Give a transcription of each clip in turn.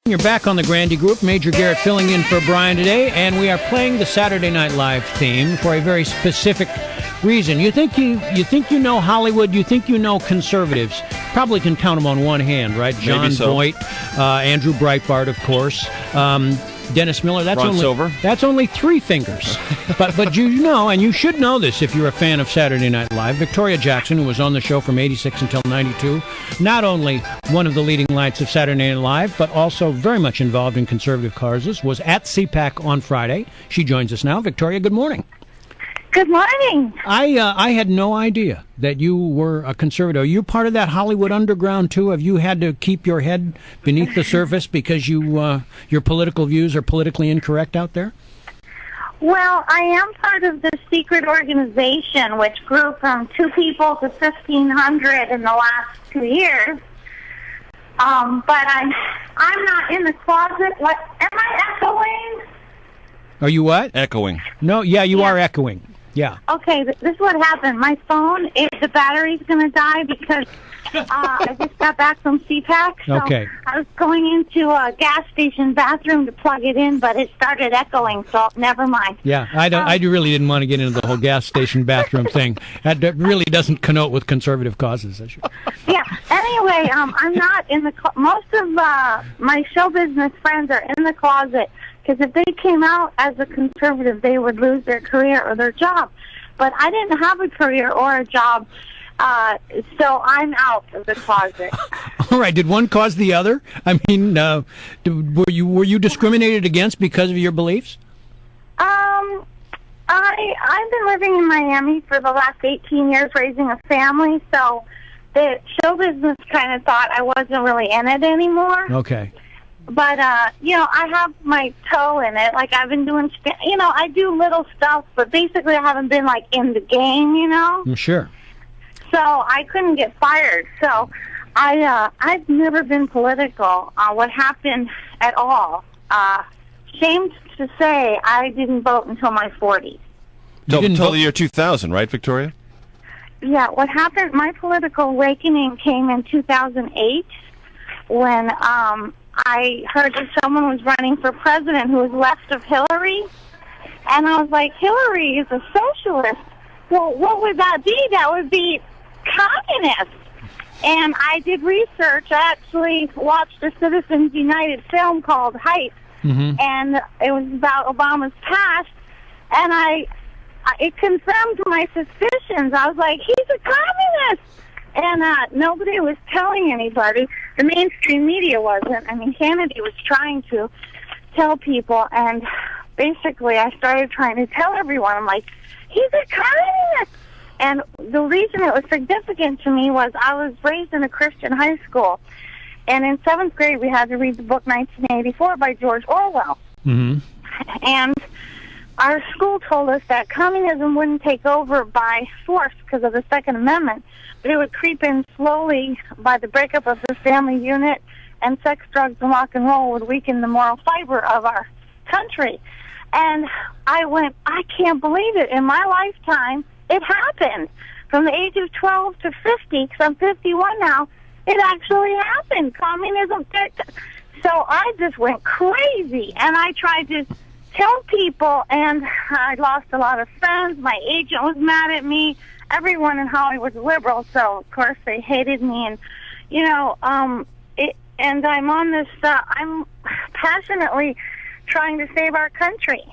You're back on the Grandy Group. Major Garrett filling in for Brian today, and we are playing the Saturday Night Live theme for a very specific reason. You think you know Hollywood, you think you know conservatives. Probably can count them on one hand, right? John Voight, Andrew Breitbart, of course. Dennis Miller, that's only three fingers. but you know, and you should know this if you're a fan of Saturday Night Live, Victoria Jackson, who was on the show from 86 until 92, not only one of the leading lights of Saturday Night Live, but also very much involved in conservative causes, was at CPAC on Friday. She joins us now. Victoria, good morning. Good morning. I had no idea that you were a conservative. Are you part of that Hollywood underground, too? Have you had to keep your head beneath the surface because your political views are politically incorrect out there? Well, I am part of this secret organization, which grew from 2 people to 1,500 in the last 2 years. But I'm not in the closet. What, am I echoing? Are you what? Echoing. No, yeah, you are echoing. Yeah. Okay, this is what happened. My phone, the battery's going to die because I just got back from CPAC. So okay. I was going into a gas station bathroom to plug it in, but it started echoing, so never mind. Yeah, I really didn't want to get into the whole gas station bathroom thing. That really doesn't connote with conservative causes. Yeah, anyway, I'm not in the most of my show business friends are in the closet. Because if they came out as a conservative, they would lose their career or their job. But I didn't have a career or a job, so I'm out of the closet. All right. Did one cause the other? I mean, were you discriminated against because of your beliefs? I've been living in Miami for the last 18 years, raising a family. So the show business kind of thought I wasn't really in it anymore. Okay. But, I have my toe in it. Like, I've been doing, I do little stuff, but basically I haven't been, like, in the game, Sure. So I couldn't get fired. So I've never been political. What happened at all? Shame to say, I didn't vote until my 40s. Until the year 2000, right, Victoria? Yeah, what happened, my political awakening came in 2008 when, I heard that someone was running for president who was left of Hillary, and I was like, Hillary is a socialist. Well, what would that be? That would be communist. And I did research. I actually watched a Citizens United film called Hype, and it was about Obama's past, and it confirmed my suspicions. I was like, he's a communist. And nobody was telling anybody. The mainstream media wasn't. I mean, Kennedy was trying to tell people, and basically I started trying to tell everyone. I'm like, he's a communist. And the reason it was significant to me was I was raised in a Christian high school, and in 7th grade we had to read the book 1984 by George Orwell. Mm-hmm. And our school told us that communism wouldn't take over by force because of the Second Amendment, but it would creep in slowly by the breakup of the family unit, and sex, drugs, and rock and roll would weaken the moral fiber of our country. And I went, I can't believe it. In my lifetime, it happened. From the age of 12 to 50, because I'm 51 now, it actually happened. Communism. So I just went crazy, and I tried to tell people, and I lost a lot of friends. My agent was mad at me. Everyone in Hollywood was liberal, so of course they hated me. And and I'm on this. I'm passionately trying to save our country.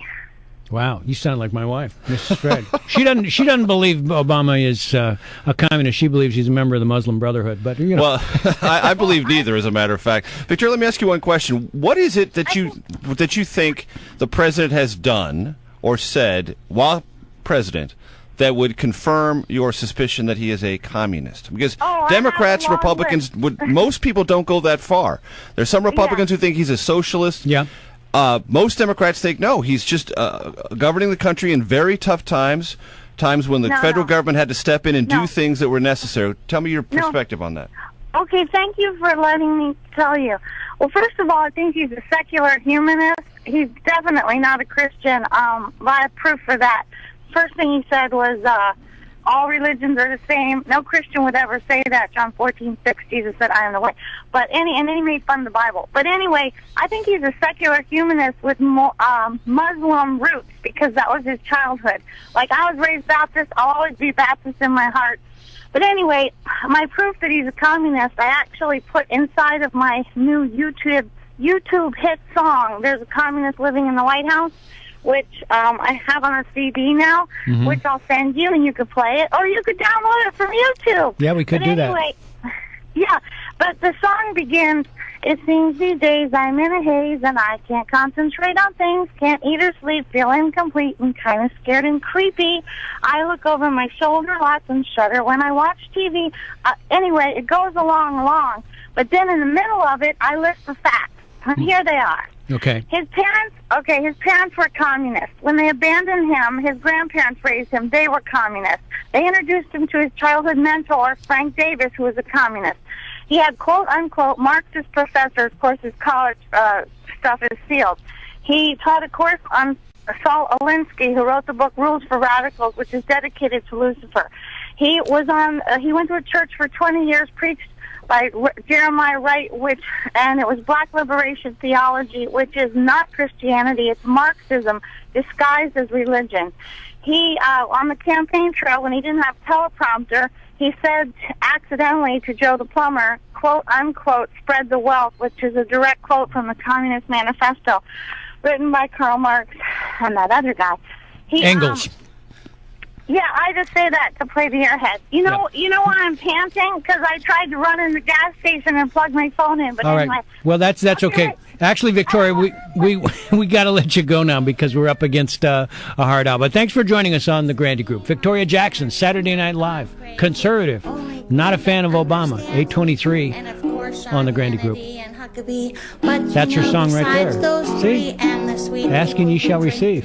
Wow, you sound like my wife, Mrs. Fred. She doesn't believe Obama is a communist. She believes he's a member of the Muslim Brotherhood. But well, I believe neither. As a matter of fact, Victoria, let me ask you one question. What is it that you think the president has done or said while president that would confirm your suspicion that he is a communist? Because Democrats, Republicans, most people don't go that far. There's some Republicans who think he's a socialist. Yeah. Most Democrats think, no, he's just governing the country in very tough times when the federal government had to step in and do things that were necessary. Tell me your perspective on that. Okay, thank you for letting me tell you. Well, first of all, I think he's a secular humanist. He's definitely not a Christian. I have proof for that. First thing he said was, all religions are the same. No Christian would ever say that. John 14:6, Jesus said, I am the way. And then he made fun of the Bible. But anyway, I think he's a secular humanist with Muslim roots, because that was his childhood. Like, I was raised Baptist. I'll always be Baptist in my heart. But anyway, my proof that he's a communist, I actually put inside of my new YouTube hit song. There's a communist living in the White House, which I have on a CD now, which I'll send you, and you could play it, or you could download it from YouTube. Yeah, we could do that. Yeah, but the song begins, it seems these days I'm in a haze, and I can't concentrate on things, can't eat or sleep, feel incomplete, and kind of scared and creepy. I look over my shoulder lots and shudder when I watch TV. Anyway, it goes along, but then in the middle of it, I list the facts, and here they are. Okay. His parents were communists. When they abandoned him, his grandparents raised him. They were communists. They introduced him to his childhood mentor, Frank Davis, who was a communist. He had quote-unquote Marxist professors. Of course, his college stuff is sealed. He taught a course on Saul Alinsky, who wrote the book Rules for Radicals, which is dedicated to Lucifer. He went to a church for 20 years, preached by Jeremiah Wright, and it was Black liberation theology, which is not Christianity. It's Marxism disguised as religion. He, on the campaign trail, when he didn't have teleprompter, he said accidentally to Joe the plumber, quote unquote, spread the wealth, which is a direct quote from the Communist Manifesto, written by Karl Marx and that other guy. Engels. Yeah, I just say that to play the airhead. You know why I'm panting? Because I tried to run in the gas station and plug my phone in. But all anyway. right. Well, that's okay. Actually, Victoria, we got to let you go now because we're up against a hard hour. But thanks for joining us on the Grandy Group. Victoria Jackson, Saturday Night Live, conservative, not a fan of Obama. 823 on the Grandy Group. That's your song right there. See? Ask and ye shall receive.